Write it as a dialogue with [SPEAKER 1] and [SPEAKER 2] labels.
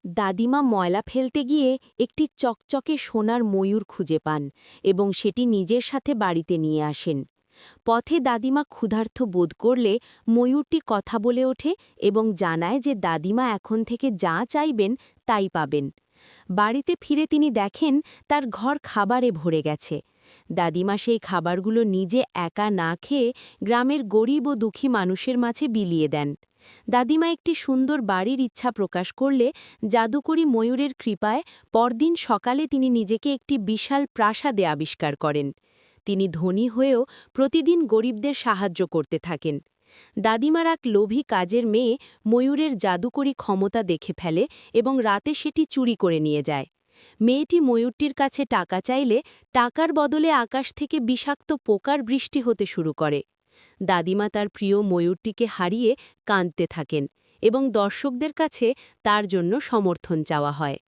[SPEAKER 1] দাদিমা ময়লা ফেলতে গিয়ে একটি চকচকে সোনার ময়ূর খুঁজে পান এবং সেটি নিজের সাথে বাড়িতে নিয়ে আসেন। পথে দাদিমা ক্ষুধার্ত বোধ করলে ময়ূরটি কথা বলে ওঠে এবং জানায় যে দাদিমা এখন থেকে যা চাইবেন তাই পাবেন। বাড়িতে ফিরে তিনি দেখেন তার ঘর খাবারে ভরে গেছে। দাদিমা সেই খাবারগুলো নিজে একা না খেয়ে গ্রামের গরিব ও দুঃখী মানুষের মাঝে বিলিয়ে দেন। দাদিমা একটি সুন্দর বাড়ির ইচ্ছা প্রকাশ করলে জাদুকরী ময়ূরের কৃপায় পরদিন সকালে তিনি নিজেকে একটি বিশাল প্রাসাদে আবিষ্কার করেন। তিনি ধনী হয়েও প্রতিদিন গরিবদের সাহায্য করতে থাকেন। দাদিমার এক লোভী কাজের মেয়ে ময়ূরের জাদুকরী ক্ষমতা দেখে ফেলে এবং রাতে সেটি চুরি করে নিয়ে যায়। মেয়েটি ময়ূরটির কাছে টাকা চাইলে টাকার বদলে আকাশ থেকে বিষাক্ত পোকার বৃষ্টি হতে শুরু করে। দাদিমা তার প্রিয় ময়ূরটিকে হারিয়ে কাঁদতে থাকেন এবং দর্শকদের কাছে তার জন্য সমর্থন চাওয়া হয়।